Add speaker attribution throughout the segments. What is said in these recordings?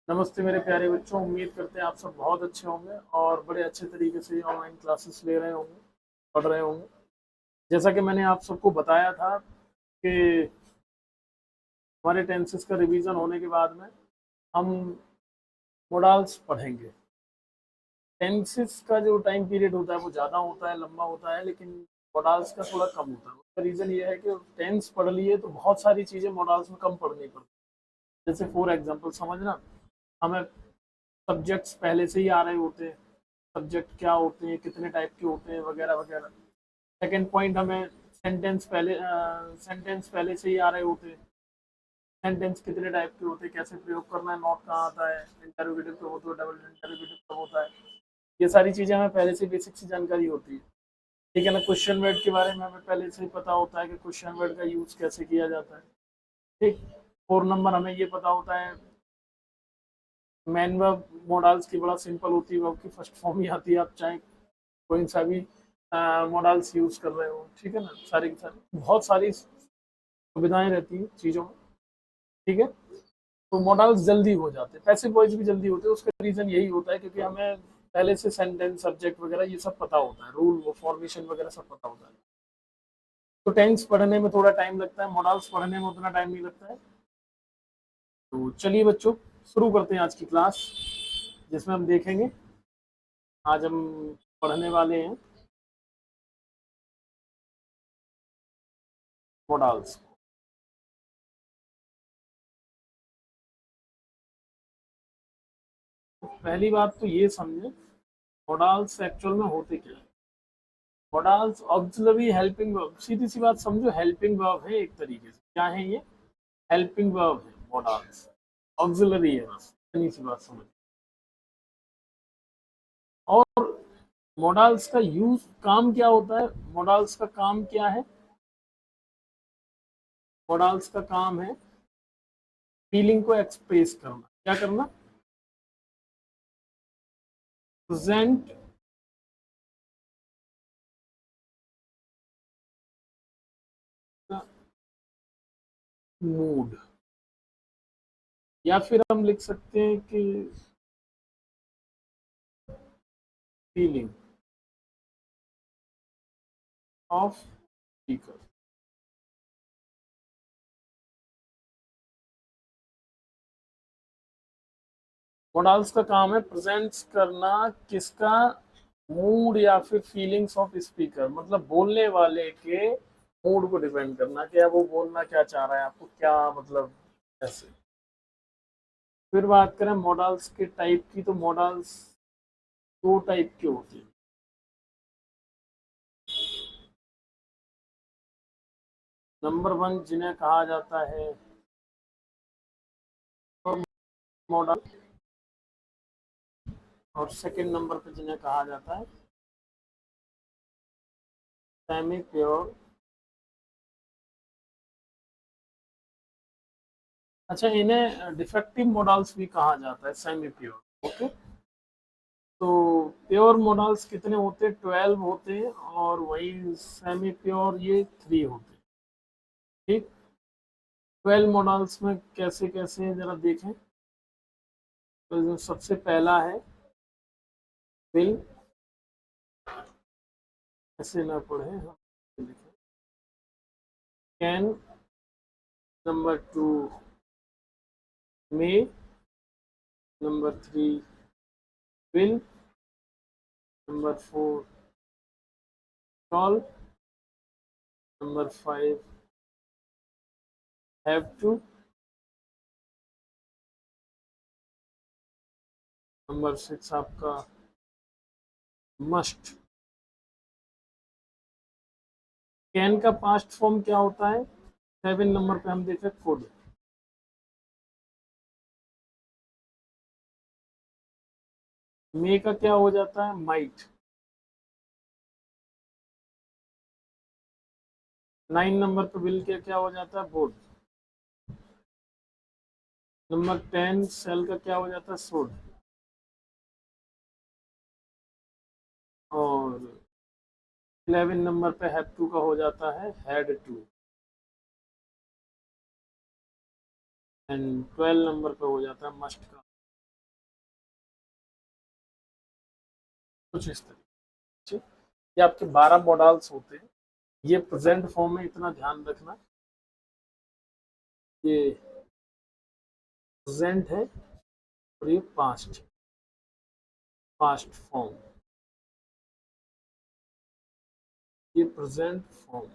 Speaker 1: नमस्ते मेरे प्यारे बच्चों, उम्मीद करते हैं आप सब बहुत अच्छे होंगे और बड़े अच्छे तरीके से ऑनलाइन क्लासेस ले रहे होंगे, पढ़ रहे होंगे। जैसा कि मैंने आप सबको बताया था कि हमारे टेंसेस का रिवीजन होने के बाद में हम मोडाल्स पढ़ेंगे। टेंसेस का जो टाइम पीरियड होता है वो ज़्यादा होता है, लंबा होता है, लेकिन मोडाल्स का थोड़ा कम होता है। उसका रीज़न ये है कि टेंस पढ़ लिए तो बहुत सारी चीज़ें मोडाल्स में कम पढ़नी पड़ती है। जैसे फॉर एग्जाम्पल समझना, हमें सब्जेक्ट्स पहले से ही आ रहे होते हैं, सब्जेक्ट क्या होते हैं, कितने टाइप के होते हैं, वगैरह वगैरह। सेकंड पॉइंट, हमें सेंटेंस पहले से ही आ रहे होते हैं। सेंटेंस कितने टाइप के होते हैं, कैसे प्रयोग करना है, नॉट कहाँ आता है, इंटरोगेटिव कब होता है, डबल इंटरोगेटिव कब होता है, ये सारी चीज़ें हमें पहले से बेसिक सी जानकारी होती है। ठीक है ना। क्वेश्चन वर्ड के बारे में हमें पहले से ही पता होता है कि क्वेश्चन वर्ड का यूज़ कैसे किया जाता है। ठीक। 4 नंबर, हमें ये पता होता है मैन वर्ब मॉडल्स की बड़ा सिंपल होती है, वर्ब की फर्स्ट फॉर्म ही आती है, आप चाहे कोई सा भी मॉडल्स यूज कर रहे हो। ठीक है ना। सारी की सारी बहुत सारी सुविधाएं रहती हैं चीज़ों में। ठीक है। तो मॉडल्स जल्दी हो जाते हैं, पैसिव वॉइस भी जल्दी होते हैं। उसका रीज़न यही होता है क्योंकि हमें पहले से सेंटेंस, सब्जेक्ट वगैरह ये सब पता होता है, रूल वो फॉर्मेशन वगैरह सब पता होता है। तो टेंस पढ़ने में थोड़ा टाइम लगता है, मॉडल्स पढ़ने में उतना टाइम नहीं लगता है। तो चलिए बच्चों, शुरू करते हैं आज की क्लास, जिसमें हम देखेंगे, आज हम पढ़ने वाले हैं मॉडल्स। पहली बात तो ये समझे मॉडल्स एक्चुअल में होते क्या है। मॉडल्स ऑक्सिलरी हेल्पिंग वर्ब, सीधी सी बात समझो, हेल्पिंग वर्ब है एक तरीके से। क्या है ये? हेल्पिंग वर्ब है मॉडल्स। ऑक्सिलरी है, बस इतनी सी बात समझ। और मॉडल्स का यूज, काम क्या होता है, मॉडल्स का काम क्या है? मॉडल्स का काम है फीलिंग को एक्सप्रेस करना। क्या करना? प्रेजेंट मूड, या फिर हम लिख सकते हैं कि फीलिंग ऑफ स्पीकर। मॉडल्स का काम है प्रेजेंट्स करना, किसका? मूड या फिर फीलिंग्स ऑफ स्पीकर, मतलब बोलने वाले के मूड को डिपेंड करना, कि वो बोलना क्या चाह रहा है, आपको क्या मतलब, ऐसे। फिर बात करें मॉडल्स के टाइप की, तो मॉडल्स 2 टाइप के होते हैं। नंबर 1 जिन्हें कहा जाता है मॉडल, और सेकंड नंबर पे जिन्हें कहा जाता है सेमी प्योर। अच्छा, इन्हें डिफेक्टिव मॉडल्स भी कहा जाता है, सेमी प्योर। ओके। तो प्योर मॉडल्स कितने होते हैं? 12 होते हैं, और वही सेमी प्योर ये 3 होते हैं। ठीक। 12 मॉडल्स में कैसे कैसे हैं जरा देखें। तो जो सबसे पहला है विल, ऐसे ना पढ़े हम, लिखें can. Number 2 may. Number 3 will. Number 4 shall. Number 5 have to. Number 6 आपका मस्ट। कैन का पास्ट फॉर्म क्या होता है? 7 नंबर पे हम देखें कुड। मे का क्या हो जाता है? माइट। 9 नंबर पे विल के क्या हो जाता है? वुड। नंबर 10 सेल का क्या हो जाता है? शुड। और 11 नंबर पे हैव टू का हो जाता है हैड टू। एंड 12 नंबर पे हो जाता है मस्ट का। कुछ इस तरीके से। ये आपके 12 मॉडल्स होते हैं। ये प्रेजेंट फॉर्म में, इतना ध्यान रखना, ये प्रेजेंट है और ये पास्ट, पास्ट फॉर्म, ये प्रेजेंट फॉर्म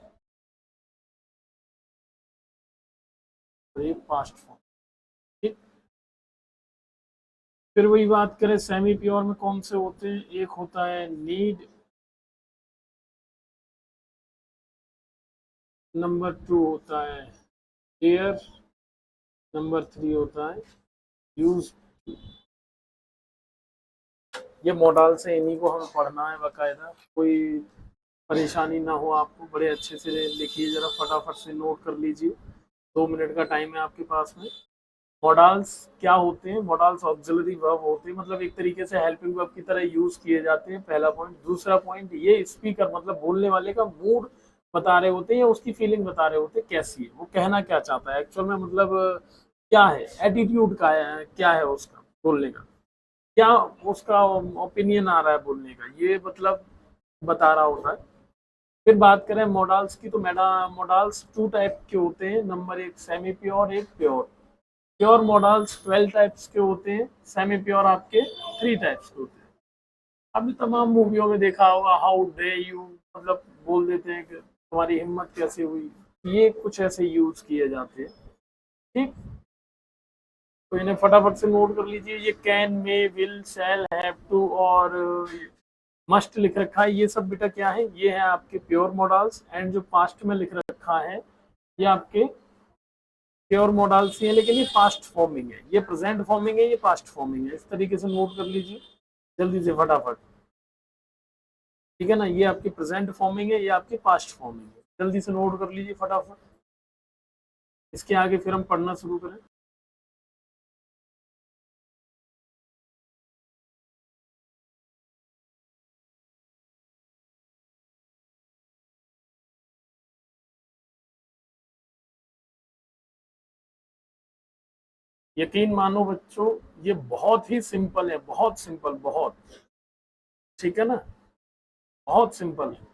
Speaker 1: और ये पास्ट फॉर्म। ठीक। फिर वही बात करें सेमी प्योर में कौन से होते हैं, एक होता है नीड, नंबर 2 होता है एयर, नंबर 3 होता है यूज। ये मॉडल से, इन्हीं को हमें पढ़ना है बाकायदा, कोई परेशानी ना हो आपको, बड़े अच्छे से लिखिए, जरा फटाफट से नोट कर लीजिए, 2 मिनट का टाइम है आपके पास में। मॉडल्स क्या होते हैं, मॉडल्स ऑक्सिलरी वर्ब होते हैं, मतलब एक तरीके से हेल्पिंग वर्ब की तरह यूज किए जाते हैं, पहला पॉइंट। दूसरा पॉइंट, ये स्पीकर मतलब बोलने वाले का मूड बता रहे होते हैं या उसकी फीलिंग बता रहे होते हैं कैसी है, वो कहना क्या चाहता है एक्चुअल में, मतलब क्या है एटीट्यूड का है, क्या है उसका बोलने का, क्या उसका ओपिनियन आ रहा है बोलने का, ये मतलब बता रहा होता है। फिर बात करें मॉडल्स की, तो मॉडल्स 2 टाइप के होते हैं, नंबर 1 सेमी प्योर, एक प्योर। प्योर मॉडल्स 12 टाइप्स के होते हैं, सेमी प्योर आपके 3 टाइप्स के होते हैं। आपने तमाम मूवियों में देखा होगा, हाउ डे यू, मतलब बोल देते हैं कि तुम्हारी हिम्मत कैसे हुई, ये कुछ ऐसे यूज किए जाते हैं। ठीक। तो इन्हें फटाफट से नोट कर लीजिए, ये can, may, will, shall, have to और मस्ट लिख रखा है, ये सब बेटा क्या है, ये है आपके प्योर मॉडल्स। एंड जो पास्ट में लिख रखा है, ये आपके प्योर मॉडल्स ही है, लेकिन ये पास्ट फॉर्मिंग है, ये प्रेजेंट फॉर्मिंग है, ये पास्ट फॉर्मिंग है, इस तरीके से नोट कर लीजिए जल्दी से फटाफट। ठीक है ना, ये आपकी प्रेजेंट फॉर्मिंग है, ये आपकी पास्ट फॉर्मिंग है, जल्दी से नोट कर लीजिए फटाफट। इसके आगे फिर हम पढ़ना शुरू करें। यकीन मानो बच्चों, ये बहुत ही सिंपल है, बहुत सिंपल, बहुत। ठीक है ना, बहुत सिंपल है।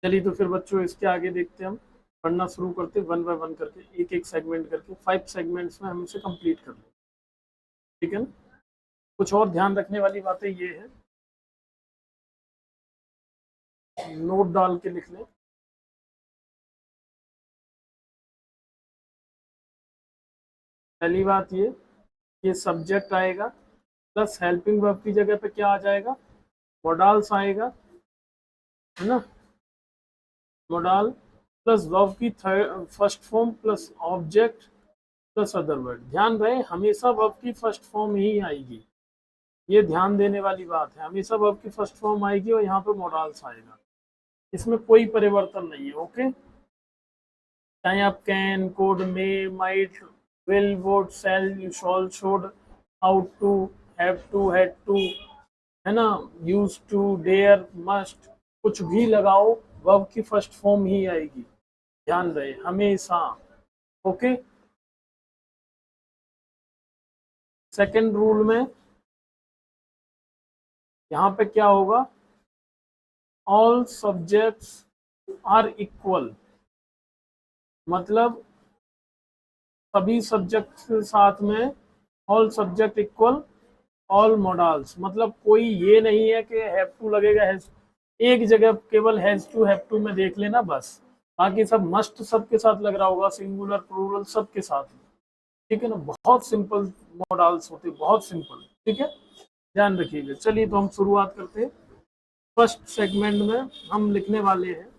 Speaker 1: चलिए तो फिर बच्चों इसके आगे देखते हैं, हम पढ़ना शुरू करते वन बाय वन करके, एक एक सेगमेंट करके 5 सेगमेंट्स में हम इसे कंप्लीट कर लेंगे। ठीक है ना? कुछ और ध्यान रखने वाली बातें ये है, नोट डाल के लिख लें। पहली बात ये सब्जेक्ट आएगा प्लस हेल्पिंग वर्ब की जगह पे क्या आ जाएगा, मोडाल्स आएगा, है ना? मोडाल प्लस वर्ब की first form plus object plus other word. ध्यान रहे हमेशा वर्ब की फर्स्ट फॉर्म ही आएगी, ये ध्यान देने वाली बात है, हमेशा वर्ब की फर्स्ट फॉर्म आएगी और यहाँ पे मोडाल्स आएगा, इसमें कोई परिवर्तन नहीं है। ओके, चाहे आप can, could, may, might, will, would, shall, shall, should, ought to, have to, had to, है ना, यूज टू, डेयर, मस्ट, कुछ भी लगाओ वर्ब की फर्स्ट फॉर्म ही आएगी, ध्यान रहे हमेशा। ओके, सेकंड रूल में यहाँ पे क्या होगा, ऑल सब्जेक्ट्स आर इक्वल, मतलब सभी सब्जेक्ट के साथ में all subject equal all models, मतलब कोई ये नहीं है कि हैव टू लगेगा, हैज, एक जगह केवल हैव टू में देख लेना बस, बाकी सब मस्ट सबके साथ लग रहा होगा, सिंगुलर प्लूरल सबके साथ में। ठीक है ना, बहुत सिंपल मॉडल्स होते, बहुत सिंपल। ठीक है, ध्यान रखिएगा। चलिए तो हम शुरुआत करते हैं। फर्स्ट सेगमेंट में हम लिखने वाले हैं,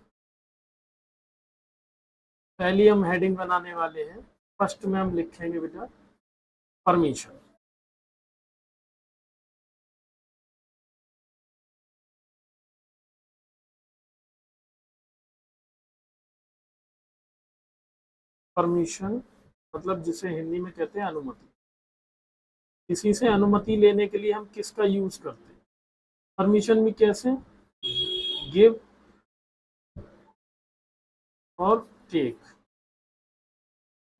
Speaker 1: पहली हम हेडिंग बनाने वाले हैं। फर्स्ट में हम लिखेंगे बेटा परमिशन। परमिशन मतलब जिसे हिंदी में कहते हैं अनुमति, किसी से अनुमति लेने के लिए हम किसका यूज करते हैं, परमिशन में कैसे, गिव और टेक,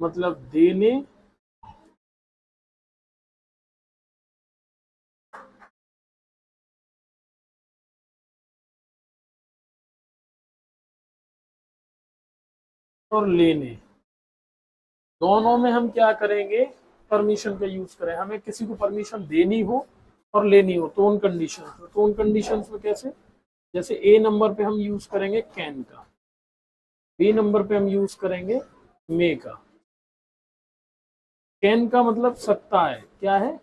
Speaker 1: मतलब देने और लेने, दोनों में हम क्या करेंगे, परमिशन का यूज करें। हमें किसी को परमिशन देनी हो और लेनी हो तो उन कंडीशंस में, तो उन कंडीशंस में कैसे, जैसे ए नंबर पे हम यूज करेंगे कैन का, बी नंबर पे हम यूज करेंगे मे का। कैन का मतलब सकता है, क्या है,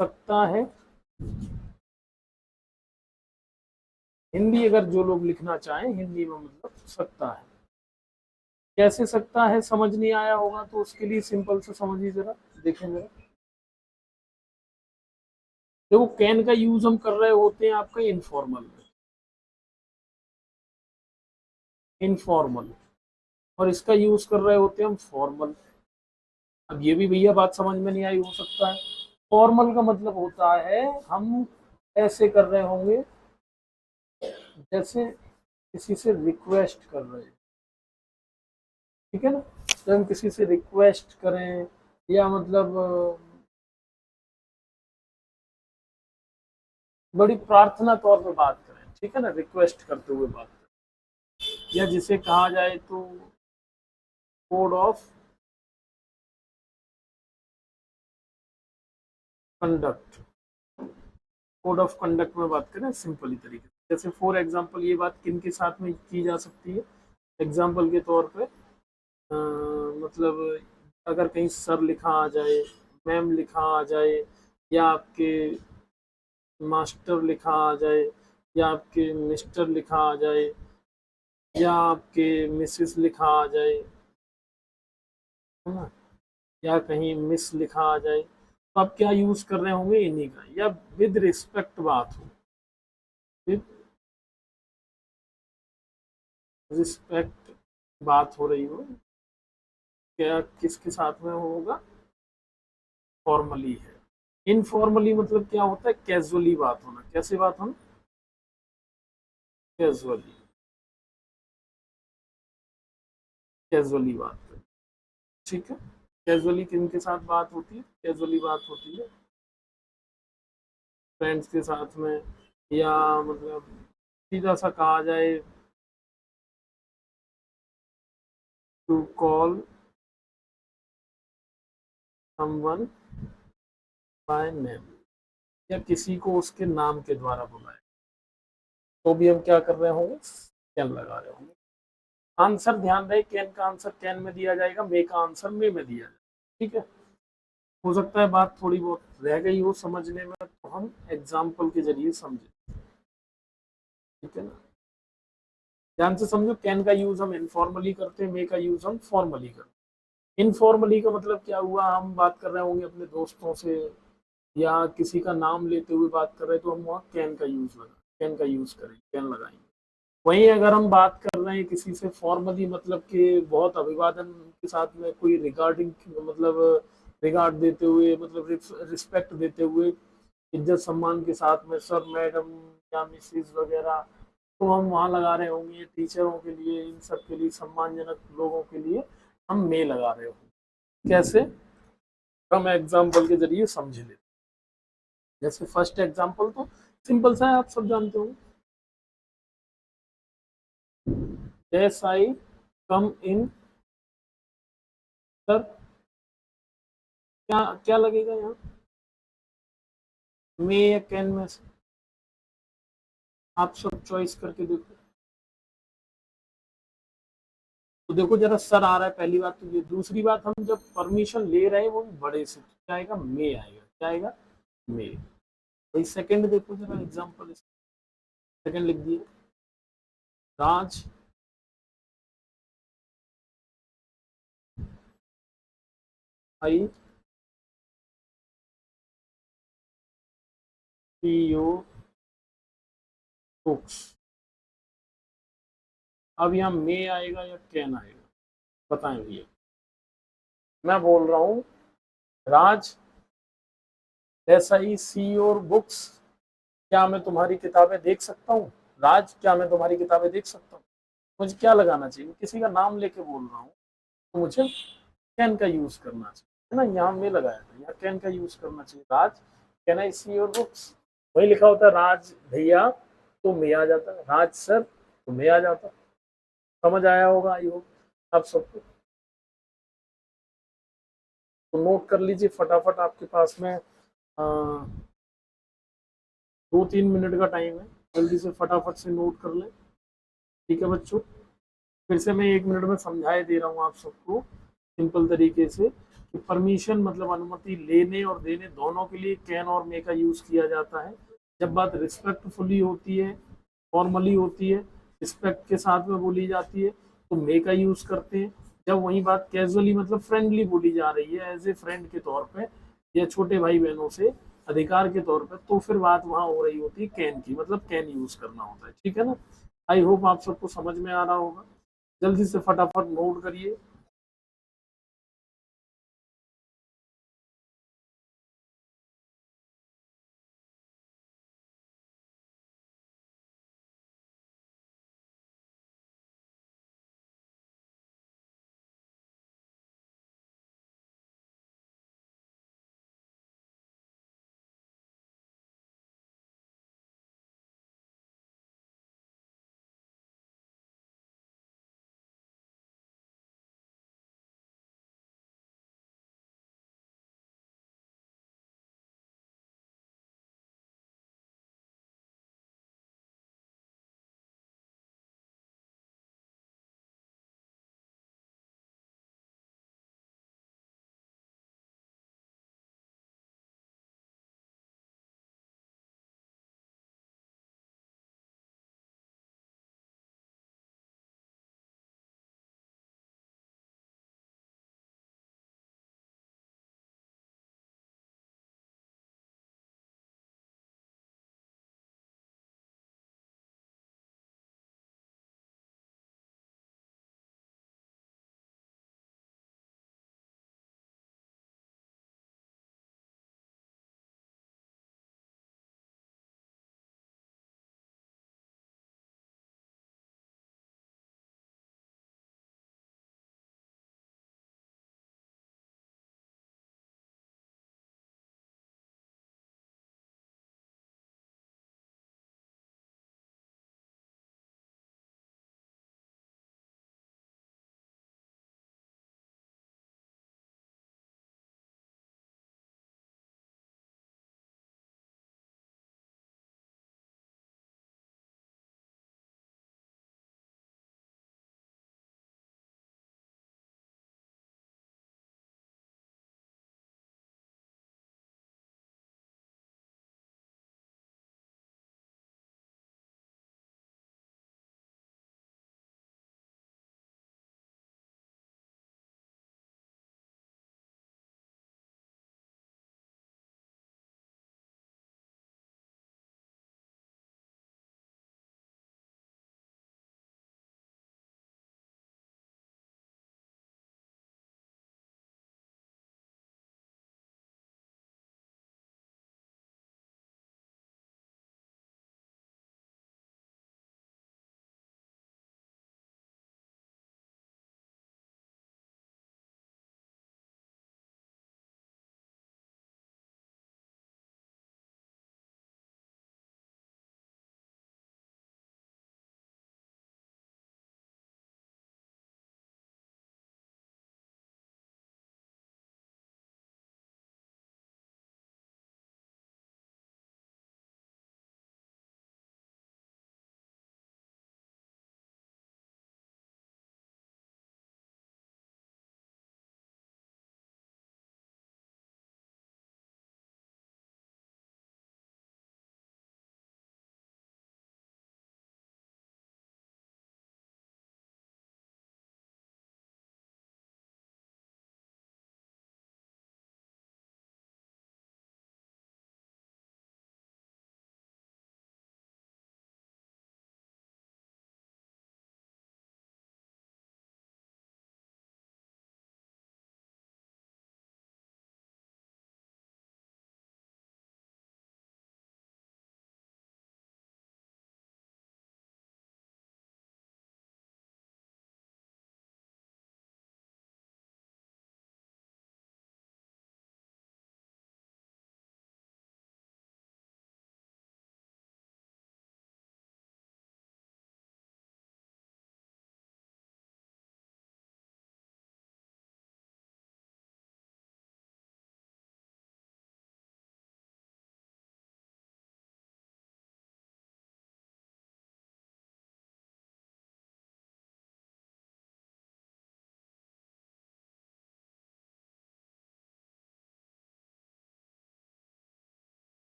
Speaker 1: सकता है। हिंदी अगर जो लोग लिखना चाहें हिंदी में मतलब सकता है, कैसे सकता है समझ नहीं आया होगा तो उसके लिए सिंपल से समझिए जरा, देखें जरा। देखो कैन का यूज हम कर रहे होते हैं आपका इनफॉर्मल में, इनफॉर्मल, और इसका यूज कर रहे होते हैं हम फॉर्मल। अब ये भी भैया बात समझ में नहीं आई हो सकता है। फॉर्मल का मतलब होता है हम ऐसे कर रहे होंगे जैसे किसी से रिक्वेस्ट कर रहे हैं, ठीक है ना, तो हम किसी से रिक्वेस्ट करें या मतलब बड़ी प्रार्थना तौर पे बात करें, ठीक है ना, रिक्वेस्ट करते हुए बात करें, या जिसे कहा जाए तो code of conduct, code of conduct में बात करें सिंपली तरीके से। जैसे फॉर एग्जांपल ये बात किन के साथ में की जा सकती है, एग्जांपल के तौर पे मतलब अगर कहीं सर लिखा आ जाए, मैम लिखा आ जाए, या आपके मास्टर लिखा आ जाए, या आपके मिस्टर लिखा आ जाए, या आपके मिसेस लिखा आ जाए, है ना, या कहीं मिस लिखा आ जाए, तो आप क्या यूज कर रहे होंगे इन्हीं का, या विद रिस्पेक्ट बात हो, विद रिस्पेक्ट बात हो रही हो, क्या किसके साथ में होगा, फॉर्मली है। इनफॉर्मली मतलब क्या होता है, कैजुअली बात होना, कैसे बात होना, कैजुअली, कैजुअली बात करें, ठीक है। कैजुअली किन के साथ बात होती है, कैजुअली बात होती है फ्रेंड्स के साथ में, या मतलब सीधा सा कहा जाए to call someone by name, या किसी को उसके नाम के द्वारा बुलाए, तो भी हम क्या कर रहे होंगे, कैन लगा रहे होंगे। आंसर ध्यान रहे, कैन का आंसर कैन में दिया जाएगा, मे का आंसर मे में दिया जाएगा। ठीक है, हो सकता है बात थोड़ी बहुत रह गई हो समझने में, तो हम एग्जाम्पल के जरिए समझे। ठीक है ना, ध्यान से समझो, कैन का यूज हम इनफॉर्मली करते हैं, मे का यूज हम फॉर्मली करते हैं। इनफॉर्मली का मतलब क्या हुआ, हम बात कर रहे होंगे अपने दोस्तों से या किसी का नाम लेते हुए बात कर रहे हैं, तो हम वहाँ कैन का यूज करें, कैन लगाएंगे। वहीं अगर हम बात कर रहे हैं किसी से फॉर्मली, मतलब कि बहुत अभिवादन के साथ में, कोई रिगार्डिंग, मतलब रिगार्ड देते हुए, मतलब रिस्पेक्ट देते हुए, इज्जत सम्मान के साथ में, सर मैडम या मिसिज वगैरह, तो हम वहाँ लगा रहे होंगे। टीचरों के लिए, इन सब के लिए, सम्मानजनक लोगों के लिए हम मे लगा रहे होंगे। कैसे, हम एग्जाम्पल के जरिए समझ लेते। जैसे फर्स्ट एग्जाम्पल तो सिंपल सा है, आप सब जानते हो। S I come in, sir क्या क्या लगेगा यहाँ, मे या कैन में से, आप सब चॉइस करके देखो। तो देखो जरा, सर आ रहा है पहली बात तो ये, दूसरी बात, हम जब परमिशन ले रहे हैं वो बड़े से, क्या आएगा, मे आएगा, क्या आएगा, मे। भाई सेकंड देखो जरा एग्जांपल, सेकंड लिख दिए, राज आई पीओ बुक्स। अब यहाँ मे आएगा या कैन आएगा, बताएं भैया। मैं बोल रहा हूँ, Raj S I see your books, क्या मैं तुम्हारी किताबें देख सकता हूँ, राज क्या मैं तुम्हारी किताबें देख सकता हूँ। मुझे क्या लगाना चाहिए, किसी का नाम लेके बोल रहा हूँ, तो मुझे कैन का यूज करना चाहिए, है ना। यहाँ में लगाया था, यहाँ कैन का यूज करना चाहिए, Raj can I see your books. वही लिखा होता है राज भैया, तो मे आ जाता है, राज सर तो मे आ जाता। समझ आया होगा आई होप आप सबको। तो नोट कर लीजिए फटाफट, आपके पास में 2-3 मिनट का टाइम है, जल्दी से फटाफट से नोट कर लें। ठीक है बच्चों, फिर से मैं 1 मिनट में समझाए दे रहा हूँ आप सबको सिंपल तरीके से, कि परमिशन मतलब अनुमति लेने और देने दोनों के लिए कैन और मे का यूज किया जाता है। जब बात रिस्पेक्टफुली होती है, फॉर्मली होती है, रिस्पेक्ट के साथ में बोली जाती है, तो मे का यूज करते हैं। जब वही बात कैजुअली मतलब फ्रेंडली बोली जा रही है, एज ए फ्रेंड के तौर पे या छोटे भाई बहनों से अधिकार के तौर पे, तो फिर बात वहां हो रही होती है कैन की, मतलब कैन यूज करना होता है। ठीक है ना, आई होप आप सबको समझ में आ रहा होगा। जल्दी से फटाफट नोट करिए।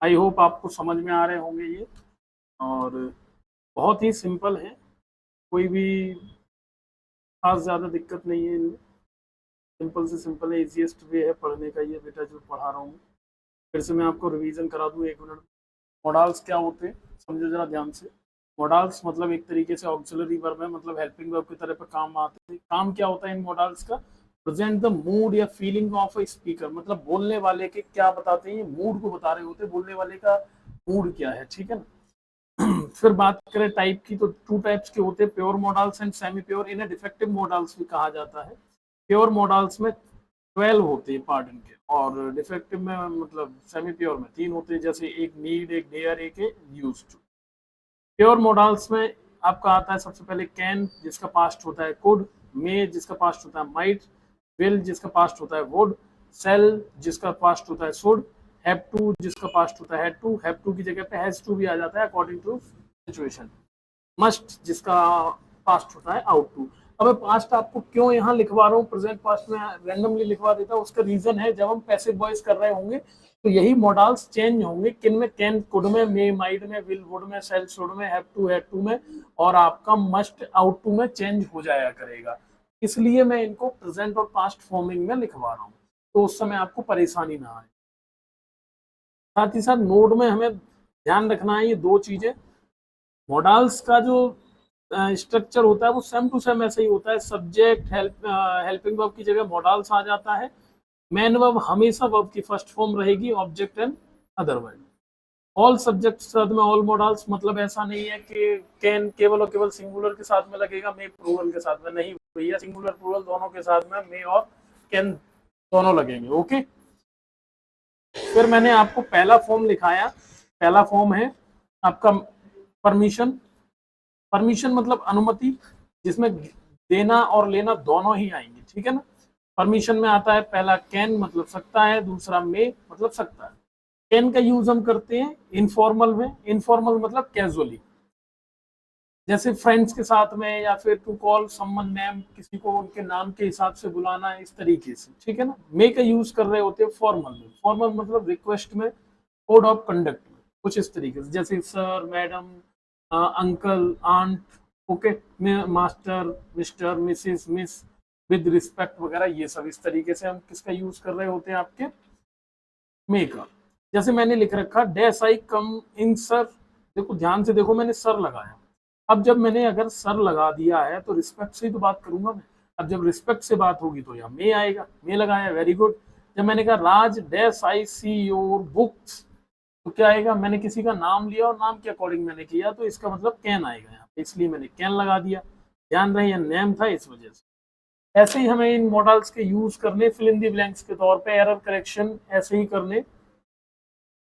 Speaker 1: आई होप आपको समझ में आ रहे होंगे ये, और बहुत ही सिंपल है, कोई भी खास ज़्यादा दिक्कत नहीं है इनमें। सिंपल से सिंपल है, इजीएस्ट वे है पढ़ने का ये बेटा जो पढ़ा रहा हूँ। फिर से मैं आपको रिवीजन करा दूँ 1 मिनट। मॉडल्स क्या होते हैं समझो जरा ध्यान से। मॉडल्स मतलब एक तरीके से ऑक्सिलरी वर्ब है, मतलब हेल्पिंग वर्ब की तरह पे काम आते हैं। काम क्या होता है इन मॉडल्स का? प्रेजेंट द मूड या फीलिंग ऑफ अ स्पीकर, मतलब बोलने वाले के क्या बताते हैं, ये मूड को बता रहे होते हैं, बोलने वाले का मूड क्या है, ठीक है ना। फिर बात करें टाइप की, तो 2 टाइप्स के होते हैं, pure models and semi pure. इन्हें डिफेक्टिव मॉडल्स भी कहा जाता है। प्योर मॉडल्स में 12 होते हैं पार्ट इनके, और डिफेक्टिव में मतलब सेमी प्योर में 3 होते हैं, जैसे एक नीड, एक डेयर, एक यूज्ड टू। प्योर मॉडल्स में आपका आता है सबसे पहले कैन, जिसका पास्ट होता है कुड, मे जिसका पास्ट होता है माइट, विल जिसका पास्ट होता है वुड, सेल जिसका पास्ट होता है शुड, हैव टू जिसका पास्ट होता है हैड टू, हैव टू की जगह पे हैज टू भी आ जाता है अकॉर्डिंग टू सिचुएशन, मस्ट जिसका पास्ट होता है आउट टू। अब मैं पास्ट आपको क्यों यहाँ लिखवा रहा हूँ, प्रेजेंट पास्ट में रैंडमली लिखवा देता हूँ, उसका रीजन है जब हम पैसिव वॉइस कर रहे होंगे तो यही मॉडल्स चेंज होंगे, किन में, कैन कुड में, मे माइट में, विल वुड में, सेल शुड में, हैव टू हैड टू में, और आपका मस्ट आउट टू में चेंज हो जाया करेगा। इसलिए मैं इनको प्रेजेंट और पास्ट फॉर्मिंग में लिखवा रहा हूँ, तो उस समय आपको परेशानी ना आए। साथ ही साथ नोट में हमें ध्यान रखना है ये 2 चीजें। मॉडल्स का जो स्ट्रक्चर होता है वो सेम टू सेम ऐसे ही होता है। सब्जेक्ट हेल्पिंग वर्ब की जगह मॉडल्स आ जाता है। मेन वर्ब हमेशा वर्ब की फर्स्ट फॉर्म रहेगी, object and other verb. All subject के साथ में ऑल मॉडल्स, मतलब ऐसा नहीं है कि कैन केवल और केवल सिंगुलर के साथ में लगेगा, मे प्लूरल के साथ में नहीं भैया, सिंगुलर प्लूरल दोनों के साथ में मे और कैन दोनों लगेंगे। ओके, फिर मैंने आपको पहला फॉर्म लिखाया। पहला फॉर्म है आपका परमिशन। परमिशन मतलब अनुमति, जिसमें देना और लेना दोनों ही आएंगे, ठीक है ना। परमिशन में आता है पहला कैन मतलब सकता है, दूसरा मे मतलब सकता है। कैन का यूज हम करते हैं इनफॉर्मल में। इनफॉर्मल मतलब कैजुअली, जैसे फ्रेंड्स के साथ में, या फिर टू कॉल समवन नेम, किसी को उनके नाम के हिसाब से बुलाना है, इस तरीके से, ठीक है ना। मे का यूज कर रहे होते हैं फॉर्मल में। फॉर्मल मतलब रिक्वेस्ट में, कोड ऑफ कंडक्ट में, कुछ इस तरीके से, जैसे sir, madam, uncle, aunt, okay, master, mister, Mrs, miss, with respect वगैरह, ये सब इस तरीके से हम किसका यूज कर रहे होते हैं, आपके मे का। जैसे मैंने लिख रखा dash I come in sir, देखो ध्यान से देखो, मैंने सर लगाया। अब जब मैंने अगर सर लगा दिया है तो रिस्पेक्ट से ही तो बात करूंगा मैं। अब जब रिस्पेक्ट से बात होगी तो यहाँ मे आएगा, मे लगाया, वेरी गुड। जब मैंने कहा Raj dash I see your books, तो क्या आएगा, मैंने किसी का नाम लिया और नाम के अकॉर्डिंग मैंने किया, तो इसका मतलब कैन आएगा यहाँ पे, इसलिए मैंने कैन लगा दिया। ध्यान रहे, नेम था इस वजह से। ऐसे ही हमें इन मॉडल्स के यूज करने फिल इन दी ब्लैंक्स के तौर पे, एरर करेक्शन ऐसे ही करने।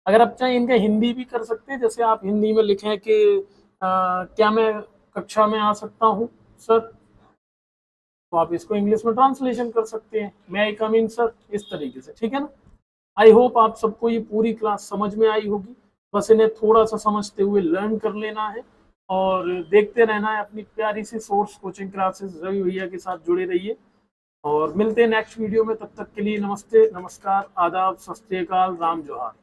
Speaker 1: अगर आप चाहें इनका हिंदी भी कर सकते हैं, जैसे आप हिंदी में लिखें कि क्या मैं कक्षा में आ सकता हूँ सर, तो आप इसको इंग्लिश में ट्रांसलेशन कर सकते हैं, मे आई कम इन सर, इस तरीके से, ठीक है ना। आई होप आप सबको ये पूरी क्लास समझ में आई होगी। बस इन्हें थोड़ा सा समझते हुए लर्न कर लेना है, और देखते रहना है अपनी प्यारी सी सोर्स कोचिंग क्लासेस। रवि भैया के साथ जुड़े रहिए, और मिलते हैं नेक्स्ट वीडियो में। तब तक के लिए नमस्ते, नमस्कार, आदाब, सत श्री अकाल, राम जोहार।